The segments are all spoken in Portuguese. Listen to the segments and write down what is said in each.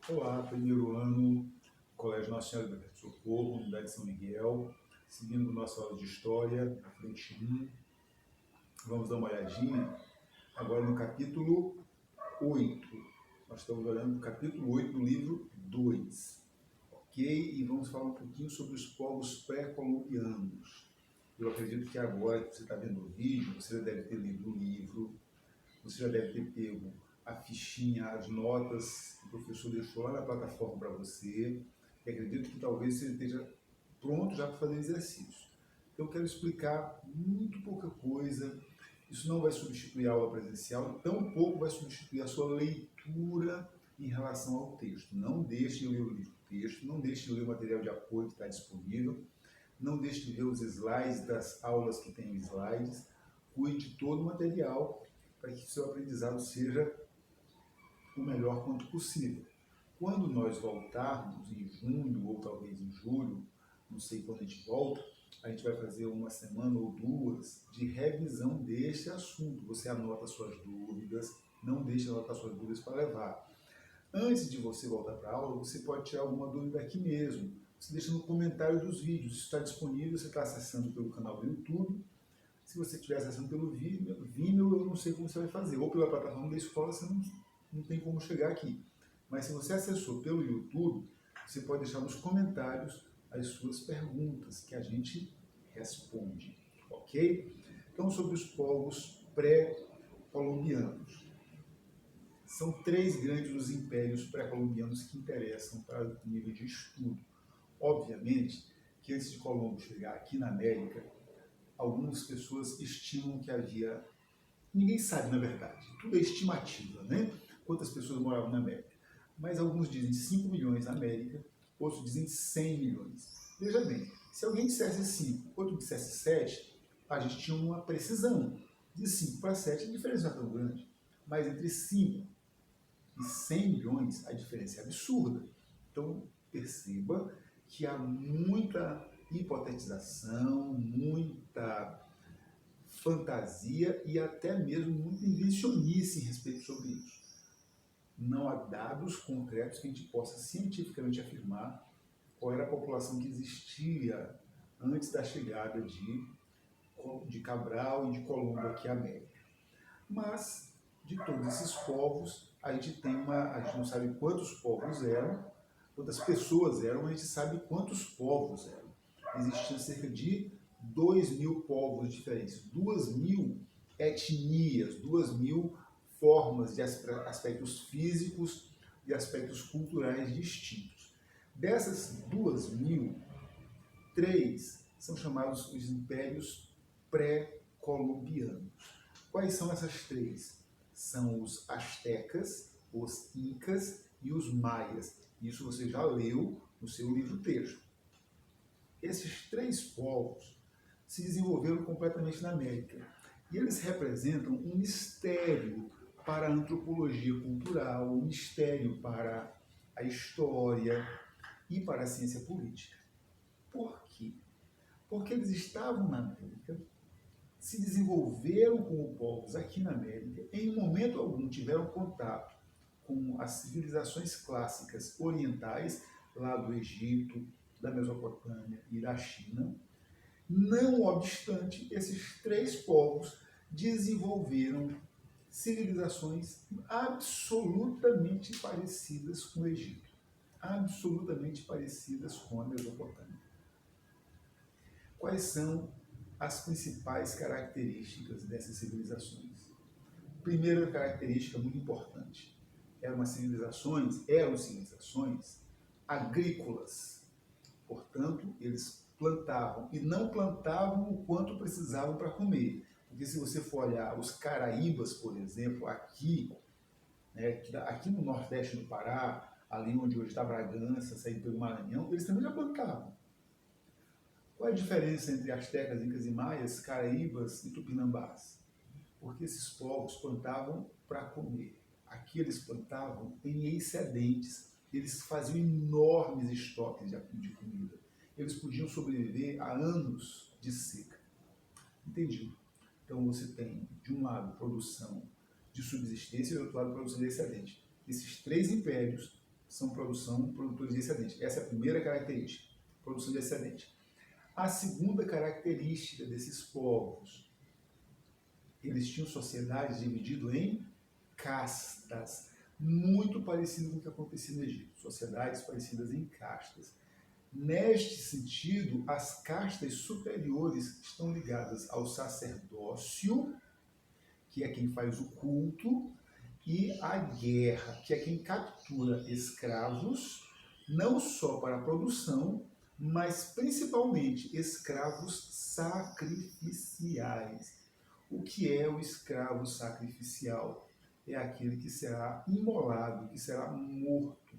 Olá, primeiro ano, Colégio Nossa Senhora do Perpétuo Socorro, Unidade de São Miguel, seguindo nossa aula de História, na frente 1. Vamos dar uma olhadinha agora no capítulo 8. Nós estamos olhando no capítulo 8 do livro 2, ok? E vamos falar um pouquinho sobre os povos pré-colombianos. Eu acredito que agora que você está vendo o vídeo, você já deve ter lido o livro, você já deve ter pego a fichinha, as notas que o professor deixou lá na plataforma para você. E acredito que talvez você esteja pronto já para fazer exercício. Eu quero explicar muito pouca coisa. Isso não vai substituir a aula presencial, tampouco vai substituir a sua leitura em relação ao texto. Não deixe de ler o livro texto, não deixe de ler o material de apoio que está disponível, não deixe de ver os slides das aulas que tem slides. Cuide de todo o material para que o seu aprendizado seja o melhor quanto possível. Quando nós voltarmos em junho ou talvez em julho, não sei quando a gente volta, a gente vai fazer uma semana ou duas de revisão deste assunto. Você anota suas dúvidas, não deixe de anotar suas dúvidas para levar. Antes de você voltar para a aula, você pode tirar alguma dúvida aqui mesmo. Você deixa no comentário dos vídeos. Isso está disponível, você está acessando pelo canal do YouTube. Se você estiver acessando pelo Vimeo, eu não sei como você vai fazer. Ou pela plataforma da escola, você não tem como chegar aqui. Mas se você acessou pelo YouTube, você pode deixar nos comentários as suas perguntas, que a gente responde, ok? Então, sobre os povos pré-colombianos. São três grandes os impérios pré-colombianos que interessam para o nível de estudo. Obviamente que antes de Colombo chegar aqui na América, algumas pessoas estimam que havia... Ninguém sabe, na verdade. Tudo é estimativa, né? Quantas pessoas moravam na América. Mas alguns dizem 5 milhões na América, outros dizem 100 milhões. Veja bem, se alguém dissesse 5, outro dissesse 7, a gente tinha uma precisão. De 5 para 7, a diferença não é tão grande. Mas entre 5 e 100 milhões, a diferença é absurda. Então, perceba que há muita hipotetização, muita fantasia e até mesmo muita invencionice em respeito sobre isso. Não há dados concretos que a gente possa cientificamente afirmar qual era a população que existia antes da chegada de Cabral e de Colombo aqui à América. Mas, de todos esses povos, a gente não sabe quantos povos eram, quantas pessoas eram, mas a gente sabe quantos povos eram. Existiam cerca de 2.000 povos diferentes, 2.000 etnias, 2.000 formas de aspectos físicos e aspectos culturais distintos. Dessas 2.000, 3 são chamados os impérios pré-colombianos. Quais são essas 3? São os astecas, os incas e os maias. Isso você já leu no seu livro-texto. Esses 3 povos se desenvolveram completamente na América. E eles representam um mistério para a antropologia cultural, um mistério para a história e para a ciência política. Por quê? Porque eles estavam na América, se desenvolveram como povos aqui na América, em momento algum tiveram contato com as civilizações clássicas orientais, lá do Egito, da Mesopotâmia e da China. Não obstante, esses 3 povos desenvolveram civilizações absolutamente parecidas com o Egito, absolutamente parecidas com a Mesopotâmia. Quais são as principais características dessas civilizações? Primeira característica muito importante, eram civilizações agrícolas. Portanto, eles plantavam, e não plantavam o quanto precisavam para comer. Porque se você for olhar os caraíbas, por exemplo, aqui, né, aqui no nordeste do Pará, ali onde hoje está Bragança, saindo pelo Maranhão, eles também já plantavam. Qual é a diferença entre astecas, incas e maias, caraíbas e tupinambás? Porque esses povos plantavam para comer. Aqui eles plantavam em excedentes, eles faziam enormes estoques de comida. Eles podiam sobreviver a anos de seca. Entendi. Então você tem, de um lado, produção de subsistência e do outro lado, produção de excedente. Esses 3 impérios são produtores de excedente. Essa é a primeira característica, produção de excedente. A segunda característica desses povos, eles tinham sociedades divididas em castas, muito parecido com o que acontecia no Egito, sociedades parecidas em castas. Neste sentido, as castas superiores estão ligadas ao sacerdócio, que é quem faz o culto, e à guerra, que é quem captura escravos, não só para a produção, mas principalmente escravos sacrificiais. O que é o escravo sacrificial? É aquele que será imolado, que será morto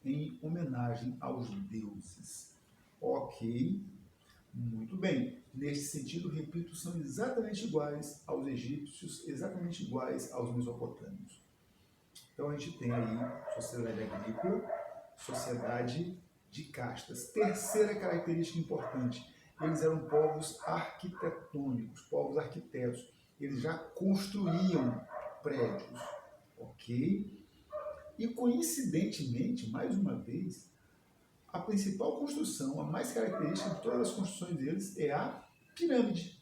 em homenagem aos deuses. Ok, muito bem. Neste sentido, repito, são exatamente iguais aos egípcios, exatamente iguais aos mesopotâmios. Então a gente tem aí sociedade agrícola, sociedade de castas. Terceira característica importante, eles eram povos arquitetônicos, povos arquitetos. Eles já construíam prédios, ok? E coincidentemente, mais uma vez, a principal construção, a mais característica de todas as construções deles é a pirâmide.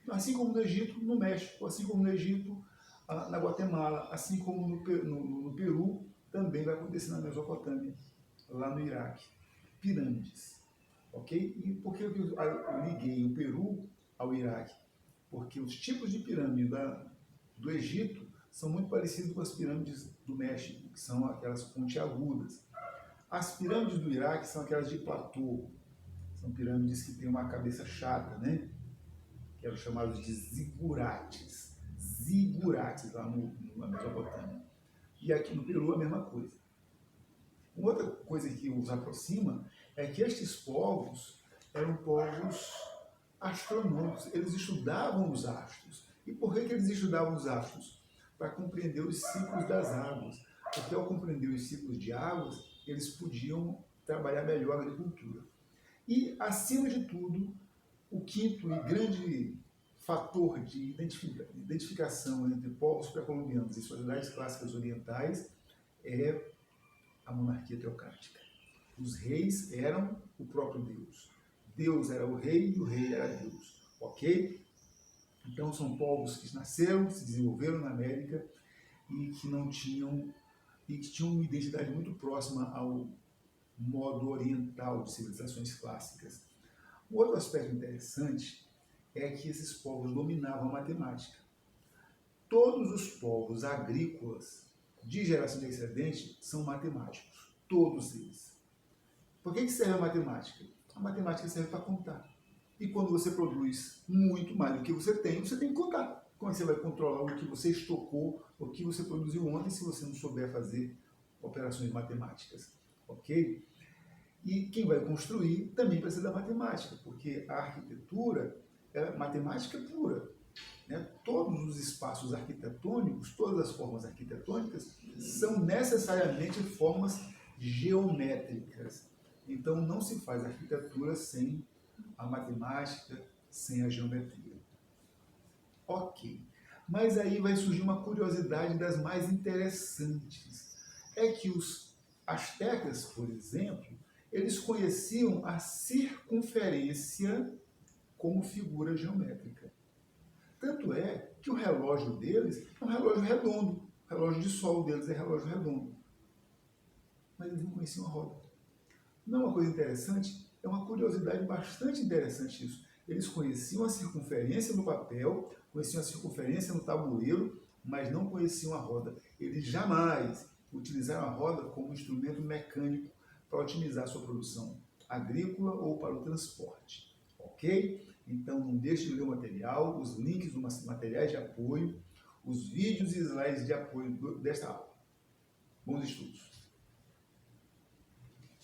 Assim como no Egito, no México, assim como no Egito, na Guatemala, assim como no Peru, também vai acontecer na Mesopotâmia, lá no Iraque. Pirâmides. Ok? E por que eu liguei o Peru ao Iraque? Porque os tipos de pirâmide do Egito são muito parecidos com as pirâmides do México, que são aquelas pontiagudas. As pirâmides do Iraque são aquelas de platô, são pirâmides que têm uma cabeça chata, né? Que eram chamados de zigurates. Zigurates, lá na Mesopotâmia. E aqui no Peru a mesma coisa. Uma outra coisa que os aproxima é que estes povos eram povos astronômicos, eles estudavam os astros. E por que eles estudavam os astros? Para compreender os ciclos das águas. Porque ao compreender os ciclos de águas, eles podiam trabalhar melhor a agricultura. E, acima de tudo, o quinto e grande fator de identificação entre povos pré-colombianos e sociedades clássicas orientais é a monarquia teocrática. Os reis eram o próprio Deus. Deus era o rei e o rei era Deus. Ok? Então são povos que nasceram, se desenvolveram na América e que não tinham e que tinham uma identidade muito próxima ao modo oriental de civilizações clássicas. Um outro aspecto interessante é que esses povos dominavam a matemática. Todos os povos agrícolas de geração de excedente são matemáticos. Todos eles. Por que serve a matemática? A matemática serve para contar. E quando você produz muito mais do que você tem que contar. Como é que você vai controlar o que você estocou, o que você produziu ontem, se você não souber fazer operações matemáticas? Ok? E quem vai construir também precisa da matemática, porque a arquitetura é matemática pura. Né? Todos os espaços arquitetônicos, todas as formas arquitetônicas são necessariamente formas geométricas. Então não se faz arquitetura sem a matemática, sem a geometria. Ok. Mas aí vai surgir uma curiosidade das mais interessantes. É que os astecas, por exemplo, eles conheciam a circunferência como figura geométrica. Tanto é que o relógio deles é um relógio redondo. O relógio de sol deles é relógio redondo. Mas eles não conheciam a roda. Não é uma coisa interessante? É uma curiosidade bastante interessante isso. Eles conheciam a circunferência no papel, conheciam a circunferência no tabuleiro, mas não conheciam a roda. Eles jamais utilizaram a roda como instrumento mecânico para otimizar a sua produção agrícola ou para o transporte. Ok? Então não deixe de ler o material, os links dos materiais de apoio, os vídeos e slides de apoio desta aula. Bons estudos!